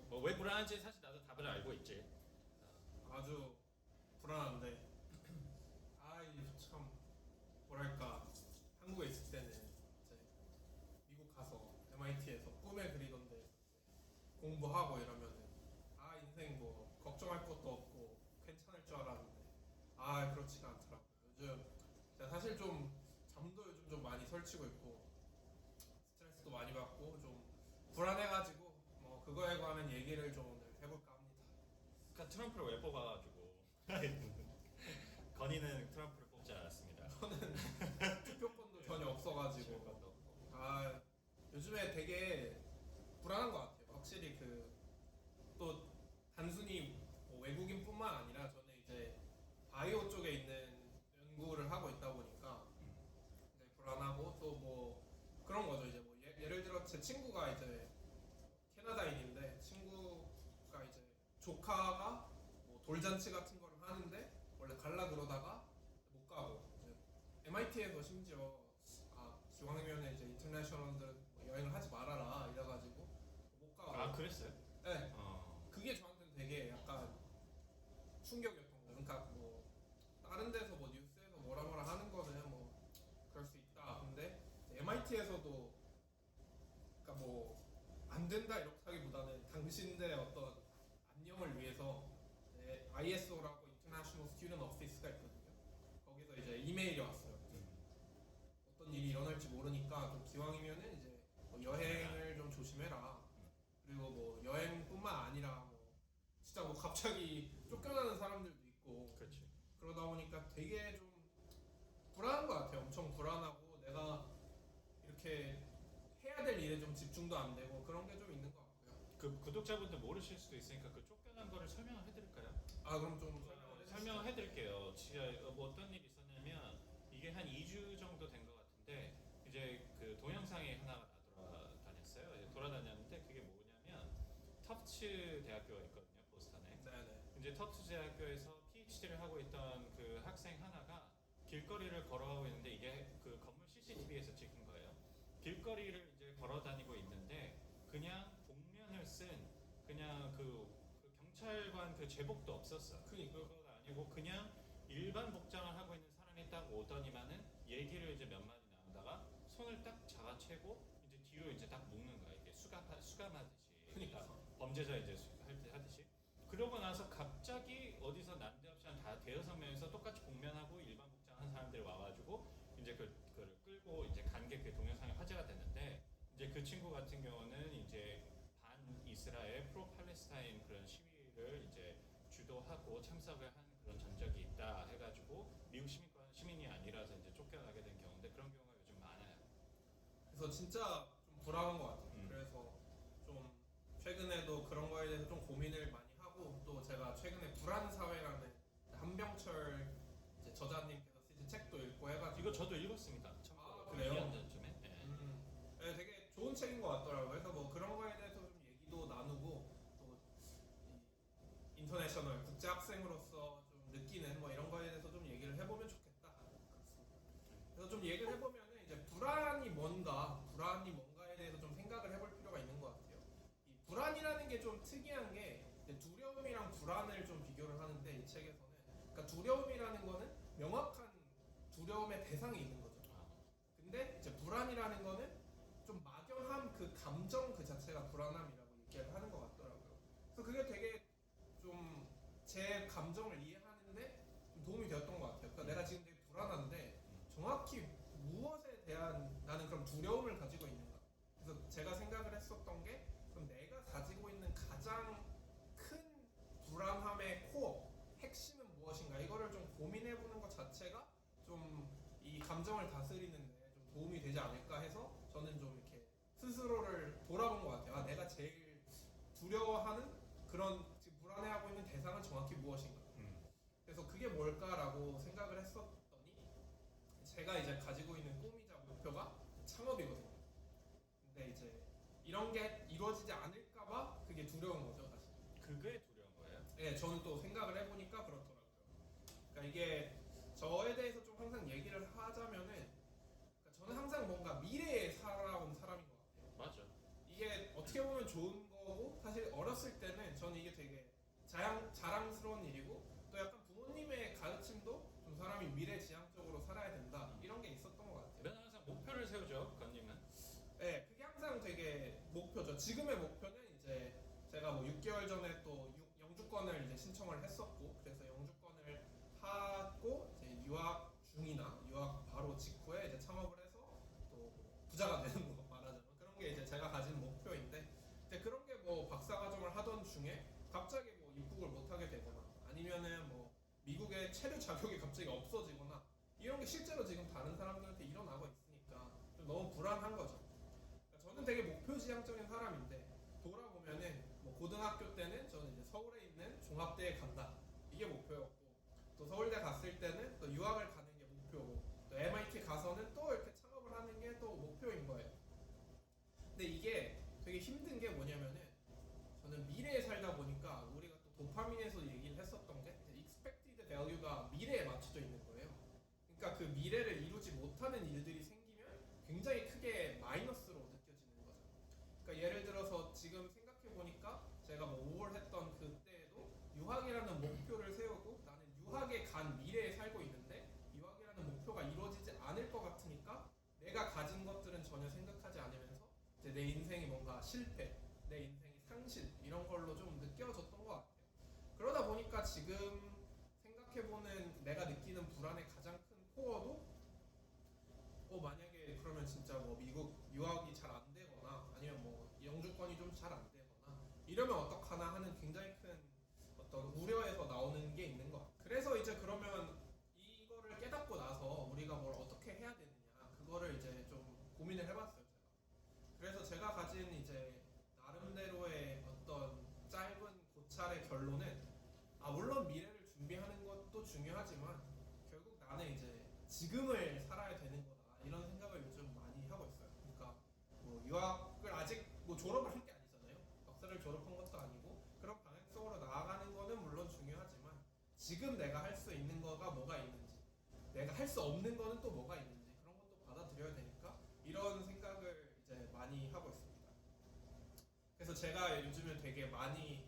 뭐 왜 불안한지 사실 나도 답을 알고 있지. 아주 불안한데 참 뭐랄까 한국에 있을 때는 이제 미국 가서 MIT에서 꿈에 그리던데 공부하고 이러면은 인생 뭐 걱정할 것도 없고 괜찮을 줄 알았는데 그렇지가 않더라고요. 요즘 제가 사실 좀 잠도 요즘 좀 많이 설치고 있고 스트레스도 많이 받고 좀 불안해가지고 뭐 그거에 관한 얘기를 좀 오늘 해볼까 합니다. 그러니까 트럼프를 왜 뽑아가지고 건의는 트럼프를 뽑지 않았습니다. 저는 투표권도 전혀 없어가지고 것도 없고. 요즘에 되게 불안한 것 같아요. 확실히 또 단순히 뭐 외국인뿐만 아니라 저는 이제 바이오 쪽에 있는 연구를 하고 있다 보니까 이제 불안하고 또 뭐 그런 거죠. 이제 뭐 예를 들어 제 친구가 이제 캐나다인인데 친구가 이제 조카가 뭐 돌잔치 같은 거를 하는데 원래 갈라 그러다가 못 가고 이제 MIT에서 심지어 기왕이면 이제 인터내셔널들 뭐 여행을 하지 말아라 이래가지고 못 가고. 그랬어요? 네. 그게 저한테는 되게 약간 충격이었던 거예요. 그러니까 뭐 다른 데서 뭐 뉴스에서 뭐라 하는 거는 뭐 그럴 수 있다. 근데 MIT에서도 그러니까 뭐 안 된다 이렇다기보다는 당신들의 어떤 안녕을 위해서 ISO라고 International Student Office가 있거든요. 거기서 이제 이메일이 왔어요. 어떤 일이 일어날지 모르니까 좀 기왕이면은 이제 뭐 여행을 좀 조심해라. 그리고 뭐 여행뿐만 아니라 뭐 진짜 뭐 갑자기 쫓겨나는 사람들도 있고. 그렇지. 그러다 보니까 되게 좀 불안한 것 같아요. 엄청 불안하고 내가 이렇게 해야 될 일에 좀 집중도 안 되고 그런 게 좀 있는 것 같고요. 그 구독자분들 모르실 수도 있으니까 그 쫓겨난 거를 설명을 해드릴까요? 그럼 좀 설명을 해드릴게요. 진짜 뭐 어떤 일이 있었냐면 이게 한 2주 정도 된 것 같은데 이제 그 동영상이 하나가 돌아다녔어요. 이제 돌아다녔는데 그게 뭐냐면 터프츠 대학교가 있거든요, 보스턴에. 네네. 이제 터프츠 대학교에서 PhD를 하고 있던 그 학생 하나가 길거리를 걸어가고 있는데 이게 그 건물 CCTV에서 찍힌 거예요. 길거리를 이제 걸어다니고 있는데 그냥 복면을 쓴 그냥 그 경찰관 그 제복도 없었어. 그거가 아니고 그냥 일반 복장을 하고 있는 사람이 딱 오더니만은 얘기를 이제 몇 마디 나누다가 손을 딱 잡아채고 이제 뒤로 이제 딱 묶는 거야. 이게 수감하듯이. 그러니까. 범죄자 이제 하듯이. 그러고 나서 갑자기 어디서 난데없이 한 대여섯 명에서 똑같이 복면하고 일반 복장한 사람들이 와가지고 이제 그걸 끌고 이제 간 게 그 동영상이 화제가 됐는데 이제 그 친구 같은 경우는 이제 반 이스라엘 프로 팔레스타인 그런 시위를 이제 주도하고 참석을 한 그런 전적이 있다 해가지고 미국 시민이 아니라서 이제 쫓겨나게 된 경우인데 그런 경우가 요즘 많아요. 그래서 진짜 좀 불안한 것 같아요. 그래서 좀 최근에도 그런 거에 대해서 좀 고민을 많이 하고 또 제가 최근에 불안 사회라는 한병철 이제 저자님께서 쓰신 책도 읽고 해가지고 이거 저도 읽었습니다. 그래요? 2년 전쯤에. 네, 되게 좋은 책인 것 같더라고요. 그래서 뭐 그런 거에 대해서 좀 얘기도 나누고 또 인터내셔널 국제 학생으로서 좀 느끼는 뭐 이런 거에 대해서 좀 얘기를 해보면 좋겠다. 그렇습니다. 그래서 좀 얘기를 해보면은 이제 불안이 뭔가에 대해서 좀 생각을 해볼 필요가 있는 것 같아요. 이 불안이라는 게 좀 특이한 게 두려움이랑 불안을 좀 비교를 하는데 이 책에서는 그러니까 두려움이라는 거는 명확한 두려움의 대상이 있는 거죠. 근데 이제 불안이라는 거는 좀 막연한 그 감정 그 자체가 불안함이라고 얘기를 하는 것 같더라고요. 그래서 그게 되게 좀 제 감정을 이해하는데 좀 도움이 되었던 것 같아요. 그러니까 내가 지금 되게 불안한데 정확히 무엇에 대한 나는 그런 두려움을 가지고 있는가. 그래서 제가 생각을 했었던 게 그럼 내가 가지고 있는 가장 큰 불안함의 코어, 핵심은 무엇인가 이거를 좀 고민해보는 것 자체가 좀 이 감정을 다스리는데 좀 도움이 되지 않을까 해서 저는 좀 이렇게 스스로를 돌아본 것 같아요. 내가 제일 두려워하는 그런 지금 불안해하고 있는 대상은 정확히 무엇인가. 그래서 그게 뭘까라고 생각을 했었더니 제가 이제 가지고 있는 꿈이자 목표가 창업이거든요. 근데 이제 이런 게 이루어지지 않을까봐 그게 두려운 거죠, 사실. 그게 두려운 거예요? 네, 저는 또 생각을 해보니까 그렇더라고요. 그러니까 이게 저에 대해서 좀 항상 얘기를 하자면은 그러니까 저는 항상 뭔가 미래에 살아온 사람인 것 같아요. 맞아. 이게 어떻게 보면 좋은 거고 사실 어렸을 저는 이게 되게 자랑스러운 일이고 또 약간 부모님의 가르침도 좀 사람이 미래지향적으로 살아야 된다 이런 게 있었던 것 같아요. 맨날 항상 목표를 세우죠, 건님은. 네, 그게 항상 되게 목표죠. 지금의 목표는 이제 제가 뭐 6개월 전에 또 영주권을 이제 신청을 했었고 그래서 영주권을 하고 이제 유학 중이나 유학 바로 직후에 이제 창업을 해서 또 부자가 되는 거 말하자면 그런 게 이제 제가 가진 목표인데 이제 그런 게 뭐 박사과정을 하던 중에 갑자기 뭐 입국을 못 하게 되거나 아니면은 뭐 미국의 체류 자격이 갑자기 없어지거나 이런 게 실제로 지금 다른 사람들한테 일어나고 있으니까 좀 너무 불안한 거죠. 그러니까 저는 되게 목표지향적인 사람인데 돌아보면은 뭐 고등학교 때는 저는 이제 서울에 있는 종합대에 간다 이게 목표였고 또 서울대 갔을 때는 또 유학을 가는 게 목표고 또 MIT 가서는 또 이렇게 창업을 하는 게 또 목표인 거예요. 근데 이게 되게 힘든 게 뭐냐면은 저는 미래에 살다 보니까 우리가 또 도파민에서 얘기를 했었던 게 expected value가 미래에 맞춰져 있는 거예요. 그러니까 그 미래를 이루지 못하는 일들이 생기면 굉장히 크게 마이너스로 느껴지는 거죠. 그러니까 예를 들어서 지금 생각해 보니까 제가 뭐 5월 했던 그때에도 유학이라는 목표를 세우고 나는 유학에 간 미래에 살고 있는데 유학이라는 목표가 이루어지지 않을 것 같으니까 내가 가진 것들은 전혀 생각하지 않으면서 이제 내 인생이 뭔가 실패, 내 인생이 상실 이런 걸로 좀 느껴졌던 것 같아요. 그러다 보니까 지금 생각해보는 내가 느끼는 불안의 가장 큰 코어도 만약에 그러면 진짜 뭐 미국 유학이 잘 안 되거나 아니면 뭐 영주권이 좀 잘 안 되거나 이러면 어떡하나 하는 굉장히 큰 어떤 우려에서 나오는 게 있는 것 같아요. 그래서 이제 그러면 이거를 깨닫고 나서 우리가 뭘 어떻게 해야 되느냐 그거를 이제 좀 고민을 해봤어요. 그래서 제가 가진 이제 나름대로의 어떤 짧은 고찰의 결론은 물론 미래를 준비하는 것도 중요하지만 결국 나는 이제 지금을 살아야 되는 거다 이런 생각을 요즘 많이 하고 있어요. 그러니까 뭐 유학을 아직 뭐 졸업을 한 게 아니잖아요. 박사를 졸업한 것도 아니고 그런 방향성으로 나아가는 거는 물론 중요하지만 지금 내가 할 수 있는 거가 뭐가 있는지 내가 할 수 없는 거는 또 뭐가 있는지 그런 것도 받아들여야 되니까 이런 생각을 이제 많이 하고 있습니다. 그래서 제가 요즘에 되게 많이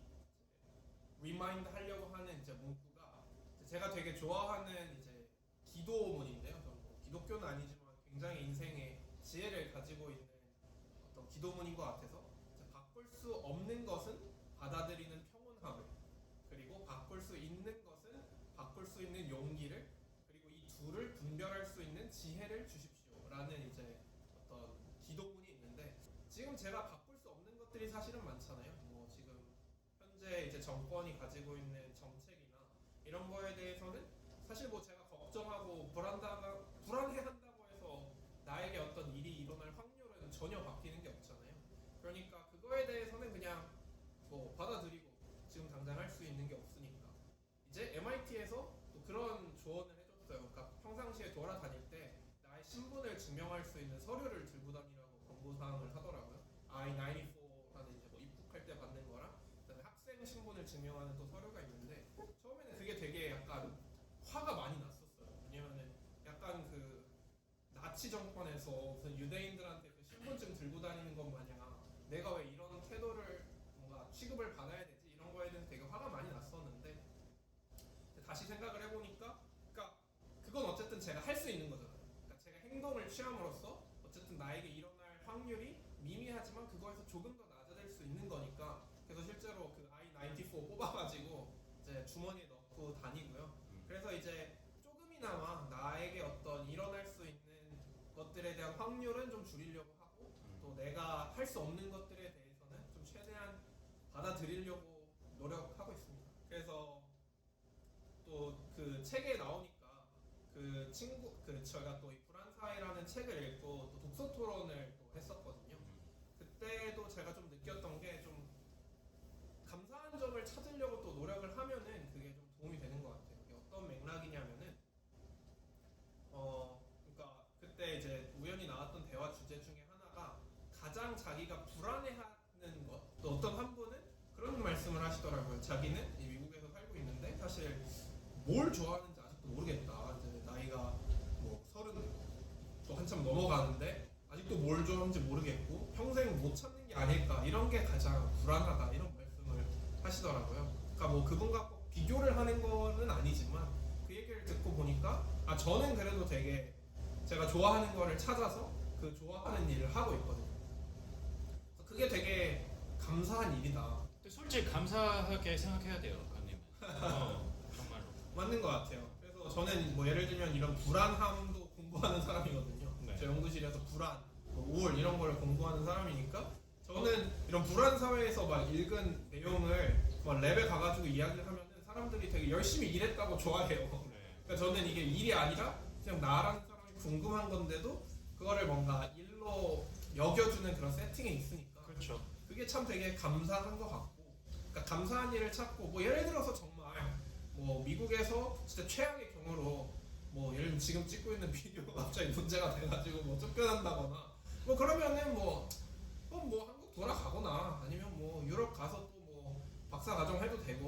리마인드 하려고 하는 이제 문구가 제가 되게 좋아하는 이제 기도문인데요. 저는 뭐 기독교는 아니지만 굉장히 인생의 지혜를 가지고 있는 어떤 기도문인 것 같아서 바꿀 수 없는 것은 받아들이는 평온함을 그리고 바꿀 수 있는 것은 바꿀 수 있는 용기를 그리고 이 둘을 분별할 수 있는 지혜를 주십시오라는 이제 어떤 기도문이 있는데 지금 제가 바꿀 수 없는 것들이 사실은 많잖아요. 뭐 지금 현재 이제 정권이 가지고 있는 정책이나 이런 거에 대해서는 사실 뭐 제가 걱정하고 불안해한다고 해서 나에게 어떤 일이 일어날 확률은 전혀 바뀌는 게 없잖아요. 그러니까 그거에 대해서는 그냥 뭐 받아들이고 지금 당장 할 수 있는 게 없으니까 이제 MIT에서 또 그런 조언을 해줬어요. 그러니까 평상시에 돌아다닐 때 나의 신분을 증명할 수 있는 서류를 들고 다니라고 권고사항을 하더라고요. I-94라는 이제 뭐 입국할 때 받는 거랑 그다음에 학생 신분을 증명하는 또 서류가 있는데 처음에는 그게 되게 약간 화가 많이 났었어요. 왜냐면은 약간 그 나치 정권에서 무슨 유대인들한테 그 신분증 들고 다니는 것 마냥 내가 왜 이런 태도를 뭔가 취급을 받아야 되지 이런 거에 대해서 되게 화가 많이 났었는데 다시 생각을 해보니까 그러니까 그건 어쨌든 제가 할 수 있는 거잖아요. 그러니까 제가 행동을 취함으로써 어쨌든 나에게 일어날 확률이 미미하지만 그거에서 조금 더 낮아질 수 있는 거니까 그래서 실제로 그 I-94 뽑아가지고 이제 주머니에 넣고 다니고요. 그래서 이제 조금이나마 나에게 어떤 일어날 수 있는 것들에 대한 확률은 좀 줄이려고 하고 또 내가 할 수 없는 것들에 대해서는 좀 최대한 받아들이려고 노력하고 있습니다. 그래서 또 그 책에 나오니까 저희가 또 이 불안사회라는 책을 읽고 또 독서 토론을 또 했었거든요. 그때도 제가 좀 느꼈던 게 좀 감사한 점을 찾으려고 또 노력을 하면은 그게 좀 도움이 되는 것 같아요. 이게 어떤 맥락이냐면은 그러니까 그때 이제 우연히 나왔던 대화 주제 중에 하나가 가장 자기가 불안해하는 것. 또 어떤 한 분은 그런 말씀을 하시더라고요. 자기는 이 미국에서 살고 있는데 사실 뭘 좋아하는지 아직도 모르겠다. 이제 나이가 뭐 30또 한참 넘어가는데 아직도 뭘 좋아하는지 모르겠고 평생 못 찾는 게 아닐까 이런 게 가장 불안하다 이런 말씀을 하시더라고요. 그러니까 뭐 그분과 꼭 비교를 하는 거는 아니지만 그 얘기를 듣고 보니까 아 저는 그래도 되게 제가 좋아하는 거를 찾아서 그 좋아하는 일을 하고 있거든요. 그래서 그게 되게 감사한 일이다. 근데 솔직히 감사하게 생각해야 돼요, 관님. 정말로. 맞는 것 같아요. 그래서 저는 뭐 예를 들면 이런 불안함도 공부하는 사람이거든요. 네. 저 연구실에서 불안, 뭐 우울 이런 걸 공부하는 사람이니까 저는 이런 불안 사회에서 막 읽은 내용을 막 랩에 가가지고 이야기를 하면은 사람들이 되게 열심히 일했다고 좋아해요. 네. 그러니까 저는 이게 일이 아니라 그냥 나라는 사람이 궁금한 건데도 그거를 뭔가 일로 여겨주는 그런 세팅에 있으니까 그렇죠. 그게 참 되게 감사한 것 같고, 그러니까 감사한 일을 찾고 뭐 예를 들어서 정말 뭐 미국에서 진짜 최악의 경우로 뭐 예를 들면 지금 찍고 있는 비디오가 갑자기 문제가 돼가지고 뭐 쫓겨난다거나 뭐 그러면은 뭐 한국 돌아가거나 아니면 뭐 유럽 가서 또 뭐 박사 과정 해도 되고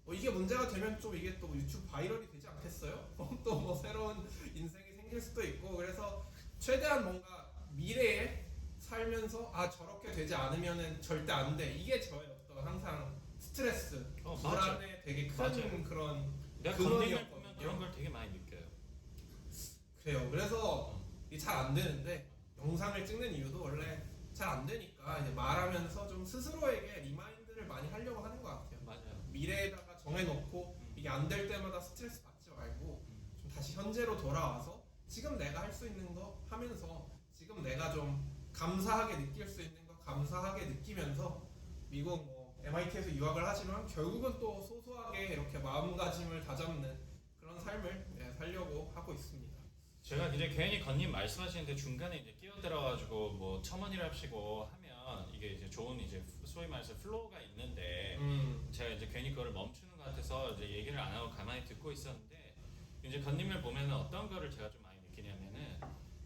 뭐 이게 문제가 되면 좀 이게 또 유튜브 바이럴이 되지 않겠어요? 또 뭐 새로운 인생이 생길 수도 있고, 그래서 최대한 뭔가 미래에 살면서 아 저렇게 되지 않으면은 절대 안 돼. 이게 저의 어떤 항상 스트레스, 맞아. 불안에 되게 큰 맞아요. 그런 내가 건님을 보면 근원이었거든요. 그런 걸 되게 많이 느껴요. 그래요. 그래서 이게 잘 안 되는데 영상을 찍는 이유도 원래 잘 안 되니까 이제 말하면서 좀 스스로에게 리마인드를 많이 하려고 하는 것 같아요. 맞아요. 미래에다가 정해놓고 이게 안 될 때마다 스트레스 받지 말고 좀 다시 현재로 돌아와서 지금 내가 할 수 있는 거 하면서 지금 내가 좀 감사하게 느낄 수 있는 거 감사하게 느끼면서 미국 뭐 MIT에서 유학을 하지만 결국은 또 소소하게 이렇게 마음가짐을 다잡는 그런 삶을 살려고 하고 있습니다. 제가 이제 괜히 건님 말씀하시는데 중간에 이제 끼어들어가지고 뭐 첨언이랍시고 하면 이게 이제 좋은 이제 소위 말해서 플로우가 있는데 제가 이제 괜히 그거를 멈추는 것 같아서 이제 얘기를 안 하고 가만히 듣고 있었는데 이제 건님을 보면은 어떤 거를 제가 좀 많이 느끼냐면은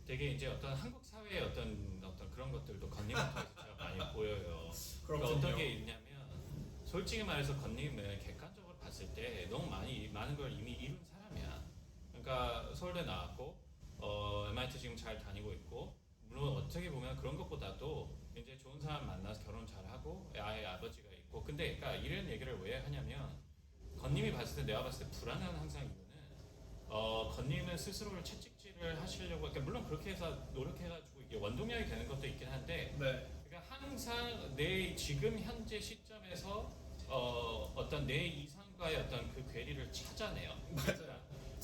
되게 이제 어떤 한국 사회의 어떤 그런 것들도 건님을 통해서 제가 많이 보여요. 그러니까 어떤 게 있냐면 솔직히 말해서 건님은 객관적으로 봤을 때 너무 많은 걸 이미 이룬 사람이야. 그러니까 서울대 나왔고 MIT 지금 잘 다니고 있고 물론 어떻게 보면 그런 것보다도 이제 좋은 사람 만나서 결혼 잘하고 아이의 아버지가 있고 근데 그러니까 이런 얘기를 왜 하냐면 건님이 봤을 때 내가 봤을 때 불안한 항상 이유는 건님은 스스로를 채찍질을 하시려고 그러니까 물론 그렇게 해서 노력해가지고 이게 원동력이 되는 것도 있긴 한데 네. 그러니까 항상 내 지금 현재 시점에서 어떤 내 이상과의 어떤 그 괴리를 찾아내요. 맞아요.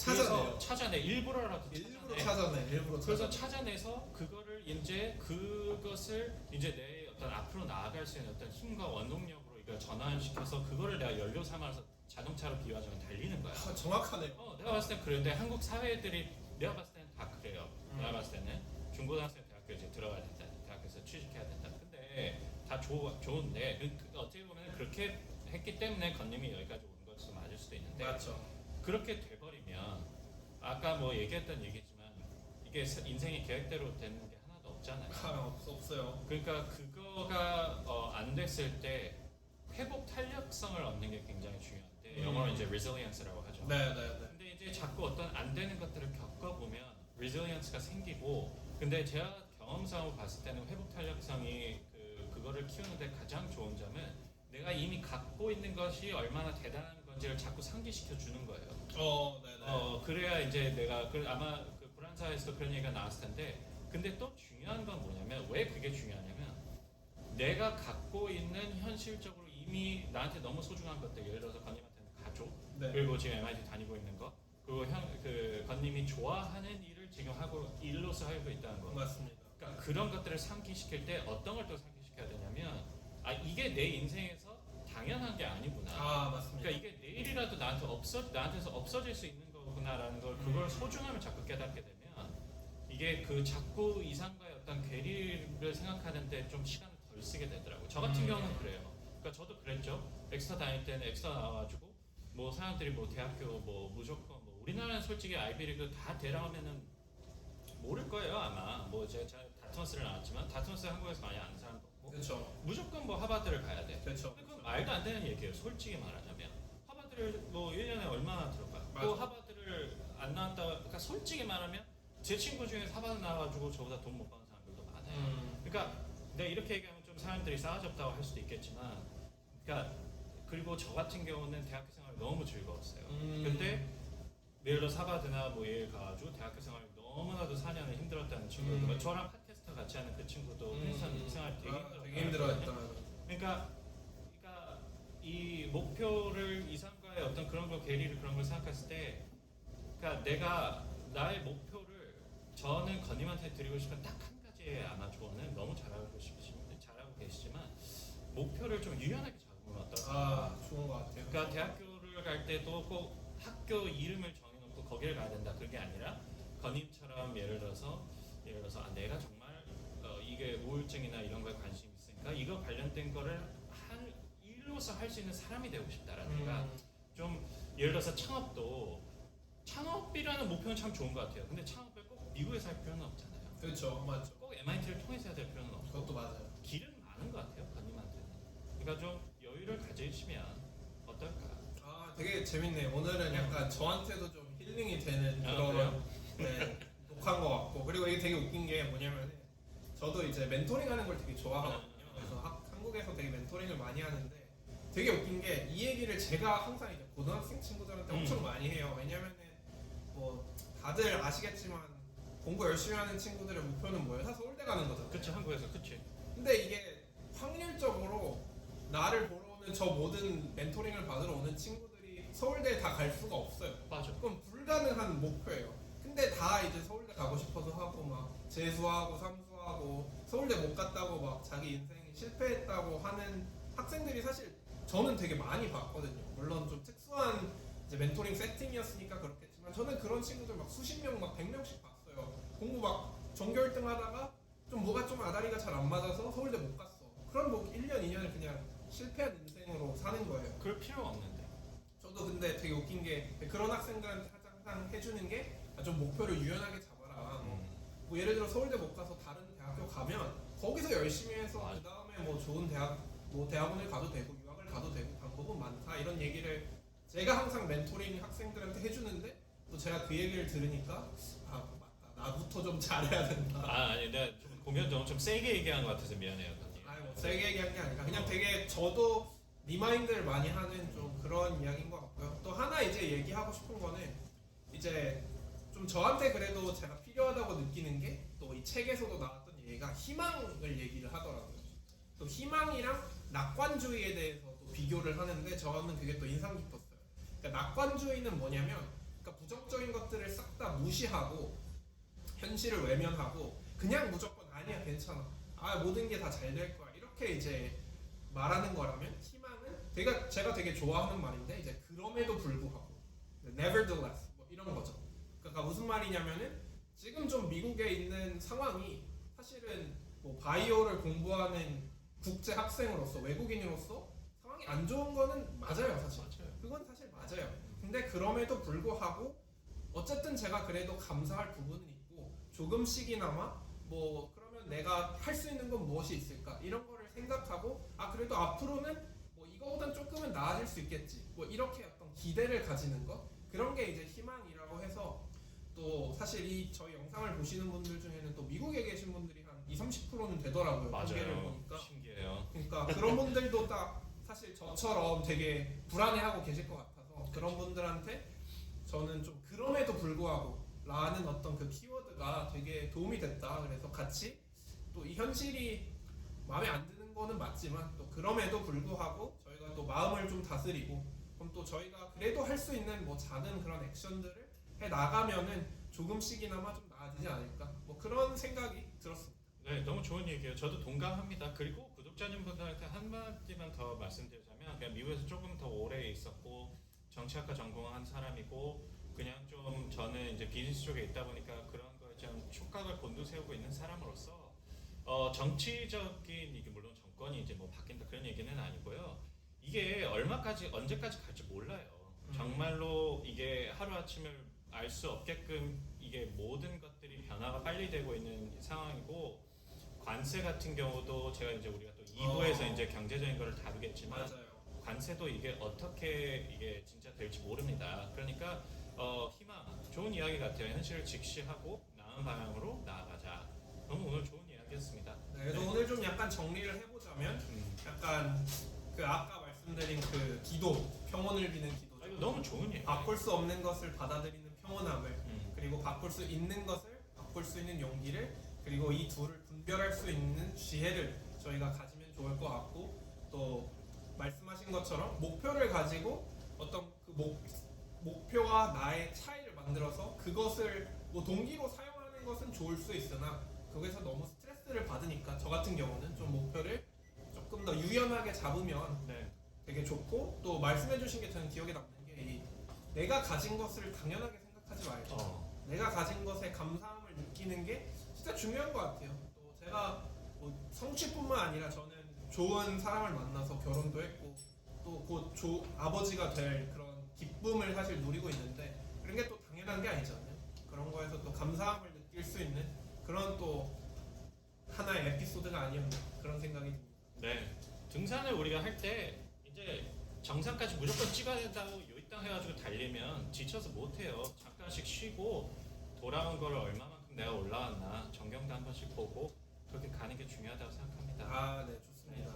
그래서 찾아내 일부러라도 일부러 찾아내. 일부러 그래서 찾아내서 그거를 이제 그것을 이제 내 어떤 앞으로 나아갈 수 있는 어떤 힘과 원동력으로 이걸 전환시켜서 그거를 내가 연료 삼아서 자동차로 비유하자면 달리는 거야. 정확하네요. 내가 봤을 땐 그런데 한국 사회들이 내가 봤을 때는 다 그래요. 내가 봤을 때는 중고등학생 대학교 이제 들어가야 된다. 대학교에서 취직해야 된다. 근데 다 좋은데 어떻게 보면 그렇게 했기 때문에 건님이 여기까지 온 것도 맞을 수도 있는데 맞죠. 그렇게 돼버리면 아까 뭐 얘기했던 얘기지만 이게 인생이 계획대로 되는 게 하나도 없잖아요. 없어요. 그러니까 그거가 안 됐을 때 회복 탄력성을 얻는 게 굉장히 중요한데 영어로 이제 resilience라고 하죠. 네. 근데 이제 자꾸 어떤 안 되는 것들을 겪어보면 resilience가 생기고 근데 제가 경험상으로 봤을 때는 회복 탄력성이 그거를 키우는데 가장 좋은 점은 내가 이미 갖고 있는 것이 얼마나 대단한 건지를 자꾸 상기시켜 주는 거예요. 네네. 그래야 이제 내가 아마 그 불안사에서도 그런 얘기가 나왔을 텐데 근데 또 중요한 건 뭐냐면 왜 그게 중요하냐면 내가 갖고 있는 현실적으로 이미 나한테 너무 소중한 것들 예를 들어서 건님한테는 가족 네. 그리고 지금 MIT 다니고 있는 거 그리고 건님이 좋아하는 일을 지금 하고 일로서 하고 있다는 거 맞습니다. 그러니까 그런 것들을 상기시킬 때 어떤 걸 또 상기시켜야 되냐면 이게 내 인생에서 당연한 게 아니구나. 맞습니다. 그러니까 이게 내일이라도 나한테서 없어질 수 있는 거구나라는 걸 그걸 소중함을 자꾸 깨닫게 되면 이게 그 자꾸 이상과의 어떤 괴리를 생각하는데 좀 시간을 덜 쓰게 되더라고요. 저 같은 경우는 그래요. 그러니까 저도 그랬죠. 엑스터 다닐 때는 엑스터 나와가지고 뭐 사람들이 뭐 대학교 뭐 무조건 뭐 우리나라는 솔직히 아이비리그 다 데려오면은 모를 거예요 아마. 뭐 제가 다트머스를 나왔지만 다트머스 한국에서 많이 아는 사람도 없고. 그렇죠. 무조건 뭐 하버드를 가야 돼. 그렇죠. 근데 그건 말도 안 되는 얘기예요. 솔직히 말하자면 하버드를 뭐 1년에 얼마나 들어가? 맞아. 또 하버드를 안 나왔다. 그러니까 솔직히 말하면 제 친구 중에서 하버드 나와가지고 저보다 돈 못 버는 사람들도 많아요. 그러니까 내가 이렇게 얘기하면 좀 사람들이 싸가지 없다고 할 수도 있겠지만, 그러니까 그리고 저 같은 경우는 대학교 생활 너무 즐거웠어요. 음. 근데 예를 들어 사바드나 뭐 예일 가가지고 대학교 생활 너무나도 4년을 힘들었다는 친구들, 저랑 팟캐스터 같이 하는 그 친구도 회사 생활 되게 되게 힘들었다. 그러니까 이 목표를 이상과의 어떤 그런 거 괴리를 그런 걸 생각했을 때, 그러니까 내가 나의 목표를 저는 건님한테 드리고 싶은 딱 한 가지의 아마 조언은 너무 잘하고 계시지만 목표를 좀 유연하게 잡으면 어떨까? 좋은 것 같아요. 그러니까 대학교를 갈 때도 꼭 학교 이름을 정해놓고 거기를 가야 된다 그게 아니라 건님처럼 예를 들어서 내가 정말 이게 우울증이나 이런 거에 관심이 있으니까 이거 관련된 거를 한 일로서 할 수 있는 사람이 되고 싶다라든가 좀 예를 들어서 창업이라는 목표는 참 좋은 것 같아요. 근데 창업을 꼭 미국에서 할 필요는 없잖아요. 그렇죠, 맞죠. 꼭 MIT를 통해서 해야 될 필요는 없고 그것도 맞아요. 길은 많은 것 같아요, 건님한테는. 그러니까 좀 여유를 가지시면 어떨까? 되게 재밌네요. 오늘은 약간 저한테도 좀 힐링이 되는 그래요? 네, 녹화인 것 같고, 그리고 이게 되게 웃긴 게 뭐냐면 저도 이제 멘토링하는 걸 되게 좋아하거든요. 그래서 한국에서 되게 멘토링을 많이 하는데 되게 웃긴 게 이 얘기를 제가 항상 이제 고등학생 친구들한테 엄청 많이 해요. 왜냐면은 뭐 다들 아시겠지만 공부 열심히 하는 친구들의 목표는 뭐예요? 다 서울대 가는 거잖아요. 그치, 한국에서 그치. 근데 이게 확률적으로 나를 보러 오는 저 모든 멘토링을 받으러 오는 친구들이 서울대에 다 갈 수가 없어요. 맞아. 그건 불가능한 목표예요. 근데 다 이제 서울대 가고 싶어서 하고 막 재수하고 삼수하고 서울대 못 갔다고 막 자기 인생이 실패했다고 하는 학생들이 사실 저는 되게 많이 봤거든요. 물론 좀 특수한 이제 멘토링 세팅이었으니까 그렇겠지만 저는 그런 친구들 막 수십 명, 막 100명씩 봤어요. 공부 막 전교 1등 하다가 좀 뭐가 좀 아다리가 잘 안 맞아서 서울대 못 갔어. 그럼 뭐 1년, 2년을 그냥 실패한 인생으로 사는 거예요. 그럴 필요가 없는데. 저도 근데 되게 웃긴 게 그런 학생들한테 항상 해주는 게 좀 목표를 유연하게 잡아라. 뭐 예를 들어 서울대 못 가서 다른 대학교 가면 거기서 열심히 해서 그 다음에 뭐 좋은 대학, 뭐 대학원을 가도 되고 유학을 가도 되고 방법은 많다 이런 얘기를 제가 항상 멘토링 학생들한테 해주는데 또 제가 그 얘기를 들으니까 맞다, 나부터 좀 잘해야 된다. 아니 내가 좀 공연적으로 좀 세게 얘기한 것 같아서 미안해요. 뭐 세게 얘기한 게 아니라 그냥 되게 저도 리마인드를 많이 하는 좀 그런 이야기인 것 같고요. 또 하나 이제 얘기하고 싶은 거는 이제 좀 저한테 그래도 제가 필요하다고 느끼는 게 또 이 책에서도 나왔던 얘기가 희망을 얘기를 하더라고요. 또 희망이랑 낙관주의에 대해서 또 비교를 하는데 저는 그게 또 인상 깊었어요. 그러니까 낙관주의는 뭐냐면 그러니까 부정적인 것들을 싹 다 무시하고 현실을 외면하고 그냥 무조건 아니야 괜찮아 모든 게 다 잘 될 거야 이렇게 이제 말하는 거라면 희망은 제가 되게 좋아하는 말인데 이제 그럼에도 불구하고 nevertheless 뭐 이런 거죠. 그러니까 무슨 말이냐면은 지금 좀 미국에 있는 상황이 사실은 뭐 바이오를 공부하는 국제 학생으로서 외국인으로서 상황이 안 좋은 거는 맞아요 사실. 그건 사실 맞아요. 근데 그럼에도 불구하고 어쨌든 제가 그래도 감사할 부분은 있고 조금씩이나마 뭐 그러면 내가 할 수 있는 건 무엇이 있을까 이런 거를 생각하고 그래도 앞으로는 뭐 이거보단 조금은 나아질 수 있겠지 뭐 이렇게 어떤 기대를 가지는 것 그런 게 이제 희망이라고 해서 또 사실 이 저희 영상을 보시는 분들 중에는 또 미국에 계신 분들이 한 20-30%는 되더라고요. 통계를 맞아요. 보니까. 신기해요. 그러니까 그런 분들도 딱 사실 저처럼 되게 불안해하고 계실 것 같아서 그런 분들한테 저는 좀 그럼에도 불구하고 라는 어떤 그 키워드가 되게 도움이 됐다. 그래서 같이 또 이 현실이 마음에 안 드는 거는 맞지만 또 그럼에도 불구하고 저희가 또 마음을 좀 다스리고 그럼 또 저희가 그래도 할 수 있는 뭐 작은 그런 액션들을 해 나가면은 조금씩이나마 좀 나아지지 않을까 뭐 그런 생각이 들었습니다. 네, 너무 좋은 얘기예요. 저도 동감합니다. 그리고 구독자님분들한테 한마디만 더 말씀드리자면 그냥 미국에서 조금 더 오래 있었고 정치학과 전공한 사람이고 그냥 좀 저는 이제 비즈니스 쪽에 있다 보니까 그런 거에 좀 촉각을 곤두세우고 있는 사람으로서 정치적인 이게 물론 정권이 이제 뭐 바뀐다 그런 얘기는 아니고요. 이게 언제까지 갈지 몰라요. 정말로 이게 하루아침을 알 수 없게끔 이게 모든 것들이 변화가 빨리 되고 있는 상황이고 관세 같은 경우도 제가 이제 우리가 또 2부에서 이제 경제적인 거를 다루겠지만 맞아요. 관세도 이게 어떻게 이게 진짜 될지 모릅니다. 그러니까 희망 좋은 이야기 같아요. 현실을 직시하고 나은 방향으로 나아가자. 너무 오늘 좋은 이야기였습니다. 네, 그래서 오늘 좀 약간 정리를 해보자면 약간 그 아까 말씀드린 그 기도, 평온을 비는 기도. 아, 이거 너무 좋은 얘기. 바꿀 수 없는 것을 받아들이는 평온함을, 음. 그리고 바꿀 수 있는 것을 바꿀 수 있는 용기를, 그리고 이 둘을 분별할 수 있는 지혜를 저희가 가지면 좋을 것 같고, 또 말씀하신 것처럼 목표를 가지고 어떤 그 목표와 나의 차이를 만들어서 그것을 뭐 동기로 사용하는 것은 좋을 수 있으나 거기서 너무 스트레스를 받으니까 저 같은 경우는 좀 목표를 조금 더 유연하게 잡으면 네. 되게 좋고, 또 말씀해주신 게 저는 기억에 남는 게 내가 가진 것을 당연하게 생각하지 말고 내가 가진 것에 감사함을 느끼는 게 진짜 중요한 것 같아요. 또 제가 뭐 성취뿐만 아니라 저는 좋은 사람을 만나서 결혼도 했고 또 곧 아버지가 될 그런 기쁨을 사실 누리고 있는데 그런 게 또 당연한 게 아니잖아요. 그런 거에서 또 감사함을 느낄 수 있는 그런 또 하나의 에피소드가 아니었나 그런 생각이 듭니다. 네. 등산을 우리가 할 때 이제 정상까지 무조건 찍어야 된다고 요이땅 해가지고 달리면 지쳐서 못해요. 잠깐씩 쉬고 돌아온 거를 얼마만큼 내가 올라왔나 정경도 한 번씩 보고 그렇게 가는 게 중요하다고 생각합니다. 아, 네, 좋습니다.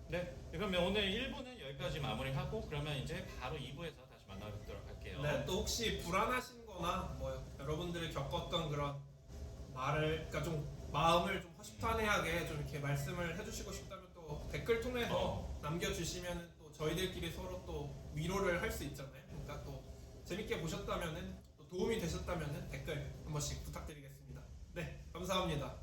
네. 그러면 오늘 1부는 여기까지 마무리하고 그러면 이제 바로 2부에서 다시 만나뵙도록 할게요. 네, 또 혹시 불안하신 거나 뭐 여러분들이 겪었던 그런 말을, 그러니까 좀 마음을 좀 허심탄회하게 좀 이렇게 말씀을 해주시고 싶다면 또 댓글 통해서 남겨주시면 또 저희들끼리 서로 또 위로를 할 수 있잖아요. 그러니까 또 재밌게 보셨다면은 또 도움이 되셨다면은 댓글 한 번씩 부탁드리겠습니다. 네, 감사합니다.